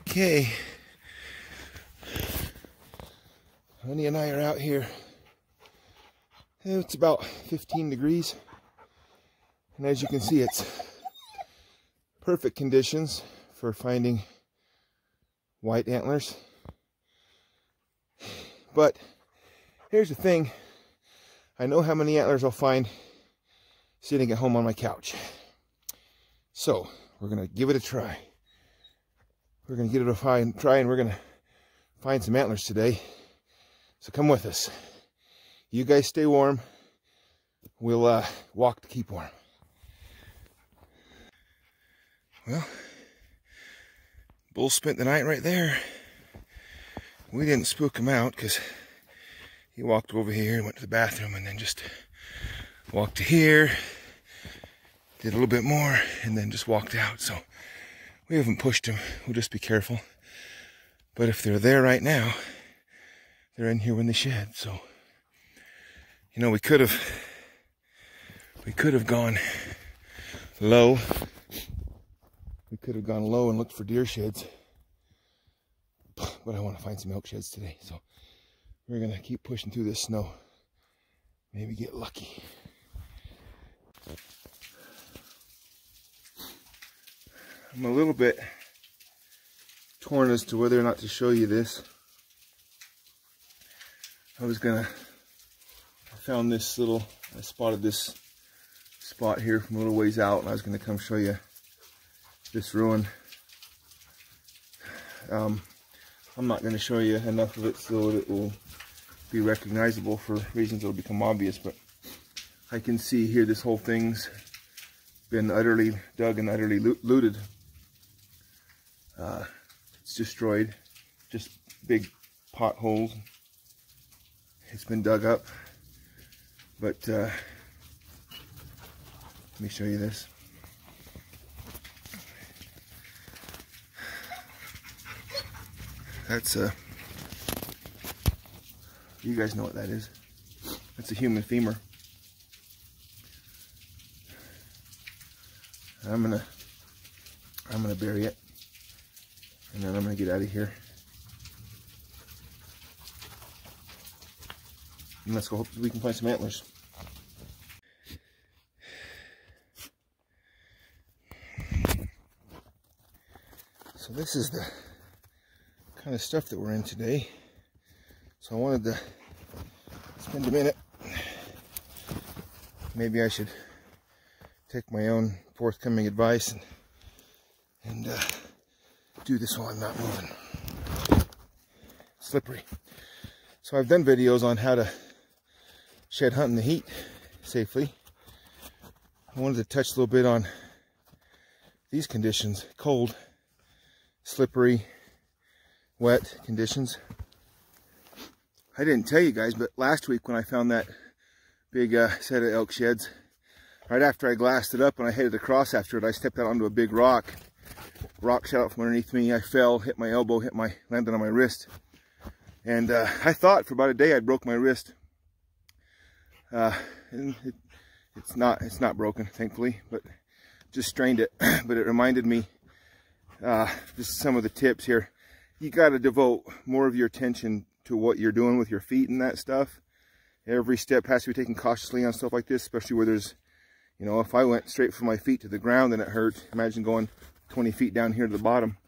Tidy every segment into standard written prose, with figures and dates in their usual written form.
Okay, Honey and I are out here. It's about 15 degrees, and as you can see, it's perfect conditions for finding white antlers. But here's the thing, I know how many antlers I'll find sitting at home on my couch. So we're gonna give it a try. We're gonna give it a try, and we're gonna find some antlers today. So come with us. You guys stay warm. We'll walk to keep warm. Well, Bull spent the night right there. We didn't spook him out because he walked over here and went to the bathroom and then just walked to here, did a little bit more, and then just walked out. So we haven't pushed him. We'll just be careful. But if they're there right now, they're in here when they shed. So, you know, we could have gone low. We could have gone low and looked for deer sheds. But I want to find some elk sheds today. So we're going to keep pushing through this snow. Maybe get lucky. I'm a little bit torn as to whether or not to show you this. I found this little, I spotted this spot here from a little ways out, and I was going to come show you this ruin. I'm not going to show you enough of it so that it will be recognizable for reasons that will become obvious, but I can see here this whole thing's been utterly dug and utterly looted. It's destroyed, just big potholes. It's been dug up, but let me show you this. That's you guys know what that is. That's a human femur. I'm gonna bury it, and then I'm gonna get out of here. And let's go hope we can find some antlers. So this is the kind of stuff that we're in today. So I wanted to spend a minute. Maybe I should take my own forthcoming advice and do this while I'm not moving. Slippery. So I've done videos on how to shed hunt in the heat safely. I wanted to touch a little bit on these conditions: cold, slippery, wet conditions. I didn't tell you guys, but last week when I found that big set of elk sheds, right after I glassed it up and I headed across after it, I stepped out onto a big rock. Rock shot out from underneath me. I fell, hit my elbow, landed on my wrist. And I thought for about a day I'd broke my wrist. And it's not broken, thankfully, but just strained it. But it reminded me, just some of the tips here. You got to devote more of your attention to what you're doing with your feet and that stuff. Every step has to be taken cautiously on stuff like this, especially where there's, you know, if I went straight from my feet to the ground and it hurt, imagine going 20 feet down here to the bottom.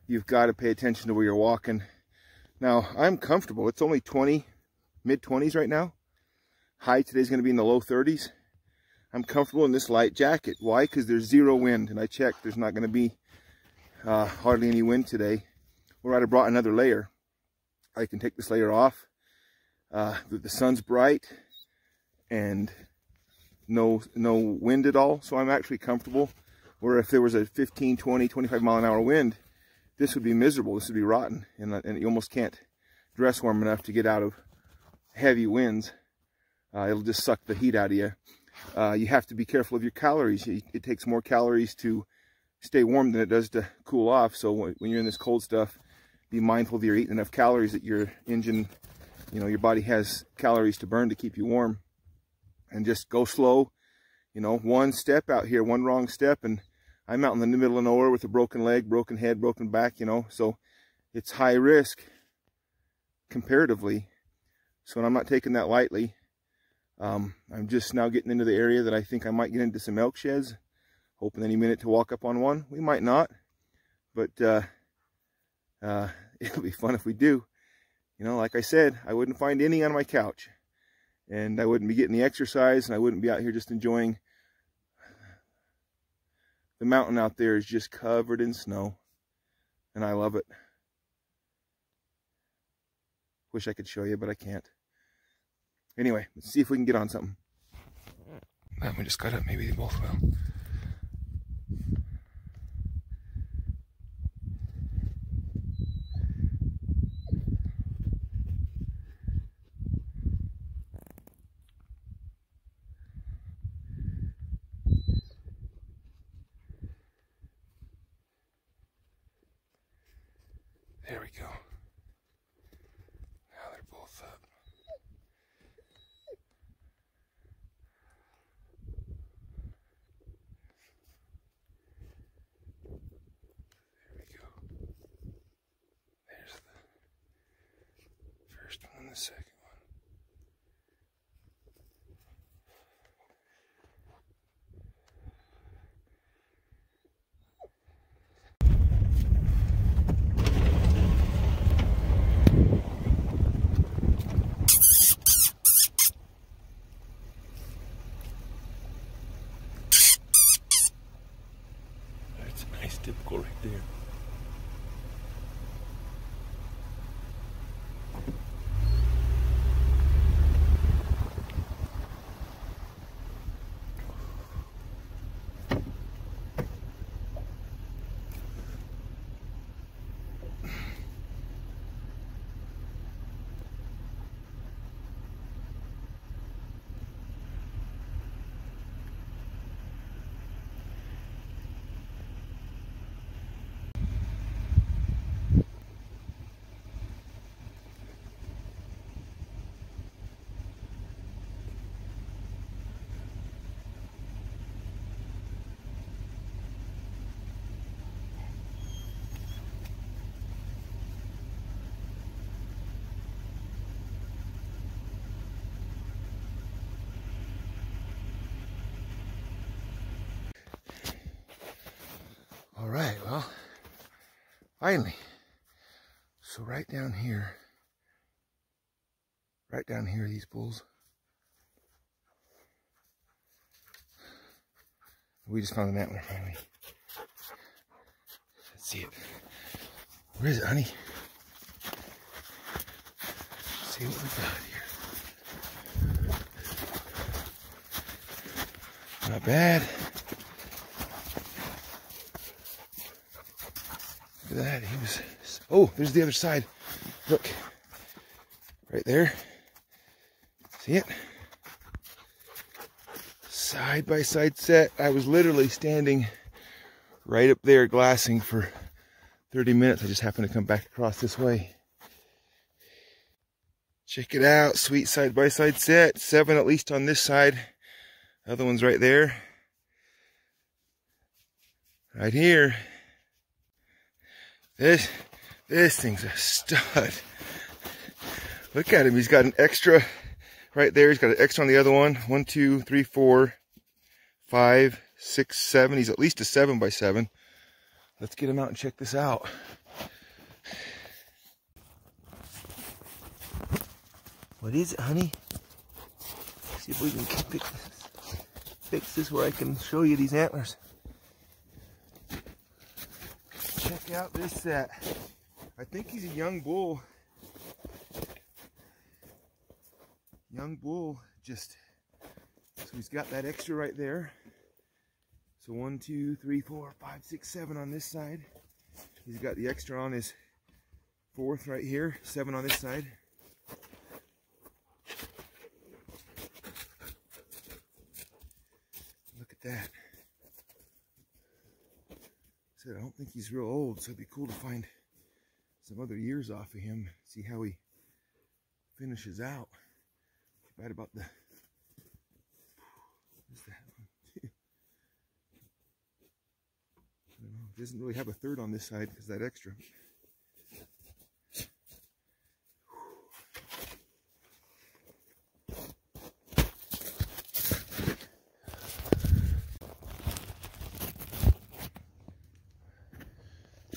You've got to pay attention to where you're walking. Now, I'm comfortable. It's only mid-20s right now. High today's going to be in the low 30s. I'm comfortable in this light jacket. Why? Because there's zero wind, and I checked. There's not going to be hardly any wind today. Or I'd have brought another layer. I can take this layer off. The sun's bright and no wind at all, so I'm actually comfortable. Where if there was a 15, 20, 25 mile an hour wind, this would be miserable. This would be rotten, and you almost can't dress warm enough to get out of heavy winds. It'll just suck the heat out of you. You have to be careful of your calories. It takes more calories to stay warm than it does to cool off. So when you're in this cold stuff, be mindful that you're eating enough calories, that your engine, you know, your body has calories to burn to keep you warm. And just go slow. You know, one step out here, one wrong step, and I'm out in the middle of nowhere with a broken leg, broken head, broken back, you know, so it's high risk comparatively. So I'm not taking that lightly. I'm just now getting into the area that I think I might get into some elk sheds, hoping any minute to walk up on one. We might not, but it'll be fun if we do. You know, like I said, I wouldn't find any on my couch, and I wouldn't be getting the exercise, and I wouldn't be out here just enjoying. The mountain out there is just covered in snow, and I love it. Wish I could show you, but I can't. Anyway, let's see if we can get on something. That one just got up, maybe they both will. There we go. Now they're both up. There we go. There's the first one and the second one. Typical right there. All right, well, finally. So right down here, these bulls. We just found an antler finally. Let's see it. Where is it, honey? Let's see what we got here. Not bad. Look at that. He was. Oh, there's the other side. Look. Right there. See it? Side by side set. I was literally standing right up there glassing for 30 minutes. I just happened to come back across this way. Check it out. Sweet side by side set. 7 at least on this side. Other one's right there. Right here. This thing's a stud. Look at him. He's got an extra right there. He's got an extra on the other one. 1, 2, 3, 4, 5, 6, 7. He's at least a 7 by 7. Let's get him out and check this out. What is it, honey? See if we can fix this where I can show you these antlers. Check out this set. I think he's a young bull. Young bull, just, so he's got that extra right there. So 1, 2, 3, 4, 5, 6, 7 on this side. He's got the extra on his 4th right here, 7 on this side. Look at that. I don't think he's real old, so it'd be cool to find some other years off of him, see how he finishes out. Too bad about the, what's that one? doesn't really have a third on this side because that extra.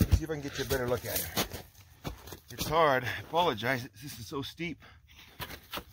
Let's see if I can get you a better look at it. It's hard. I apologize. This is so steep.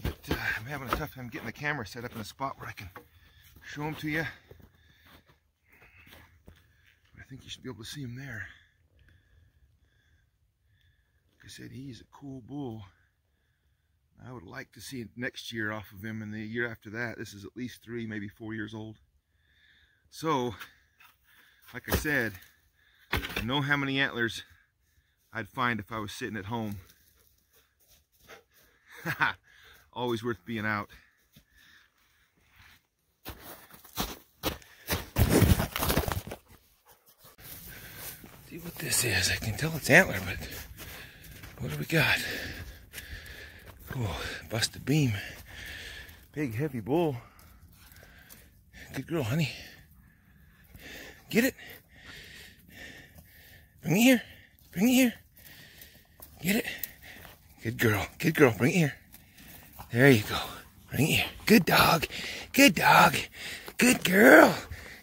But I'm having a tough time getting the camera set up in a spot where I can show them to you. I think you should be able to see him there. Like I said, he's a cool bull. I would like to see next year off of him, and the year after that. This is at least 3, maybe 4 years old. So, like I said, I know how many antlers I'd find if I was sitting at home. Always worth being out. See what this is. I can tell it's antler, but what do we got? Oh, busted beam. Big, heavy bull. Good girl, honey. Get it. Bring it here. Bring it here. Get it. Good girl. Good girl. Bring it here. There you go. Bring it here. Good dog. Good dog. Good girl.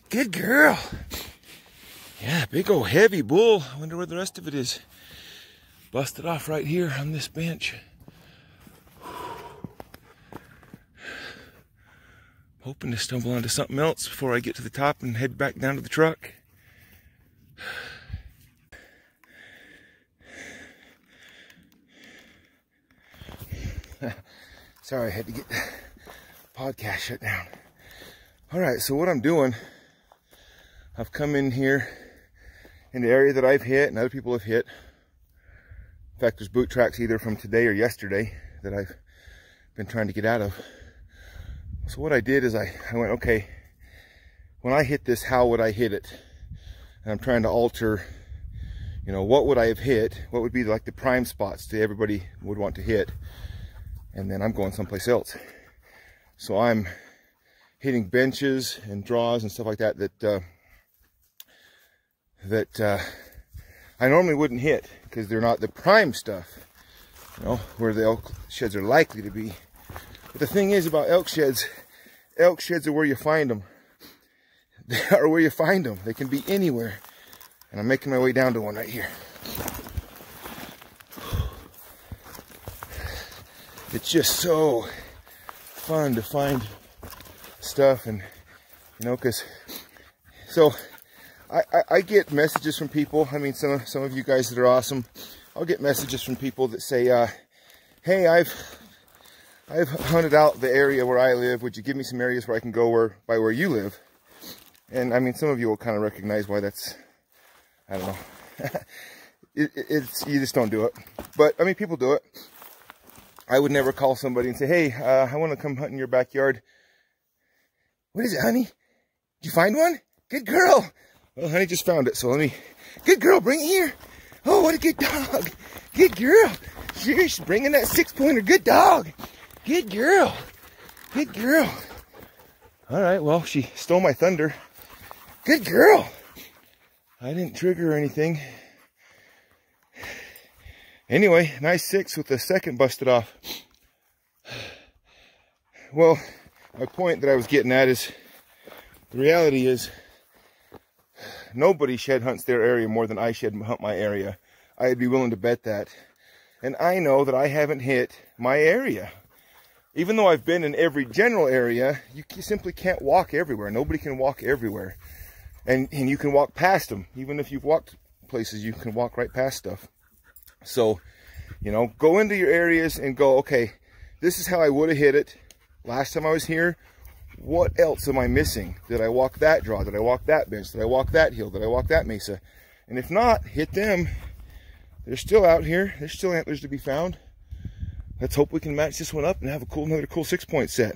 Good girl. Yeah, big old heavy bull. I wonder where the rest of it is. Busted off right here on this bench. Hoping to stumble onto something else before I get to the top and head back down to the truck. Sorry, I had to get the podcast shut down. Alright, so what I'm doing, I've come in here in the area that I've hit and other people have hit. In fact, there's boot tracks either from today or yesterday that I've been trying to get out of. So what I did is I went, okay, when I hit this, how would I hit it? And I'm trying to alter, you know, what would I have hit? What would be like the prime spots that everybody would want to hit? And then I'm going someplace else. So I'm hitting benches and draws and stuff like that that I normally wouldn't hit because they're not the prime stuff, you know, where the elk sheds are likely to be. But the thing is about elk sheds are where you find them. They are where you find them. They can be anywhere. And I'm making my way down to one right here. It's just so fun to find stuff, and you know, because so I get messages from people. I mean, some of you guys that are awesome. I'll get messages from people that say, hey, I've hunted out the area where I live. Would you give me some areas where I can go by where you live? And I mean, some of you will kind of recognize why that's, I don't know. You just don't do it. But I mean, people do it. I would never call somebody and say, hey, I want to come hunt in your backyard. What is it, honey? Did you find one? Good girl. Well, honey just found it, so let me... Good girl, bring it here. Oh, what a good dog. Good girl. She's bringing that 6-pointer. Good dog. Good girl. Good girl. All right, well, she stole my thunder. Good girl. I didn't trigger or anything. Anyway, nice 6 with the second busted off. Well, my point that I was getting at is, the reality is, nobody shed hunts their area more than I shed hunt my area. I'd be willing to bet that. And I know that I haven't hit my area. Even though I've been in every general area, you simply can't walk everywhere. Nobody can walk everywhere. And you can walk past them. Even if you've walked places, you can walk right past stuff. So, you know, go into your areas and go, okay, this is how I would have hit it last time I was here. What else am I missing? Did I walk that draw? Did I walk that bench? Did I walk that hill? Did I walk that mesa? And if not, hit them. They're still out here. There's still antlers to be found. Let's hope we can match this one up and have another cool 6-point set.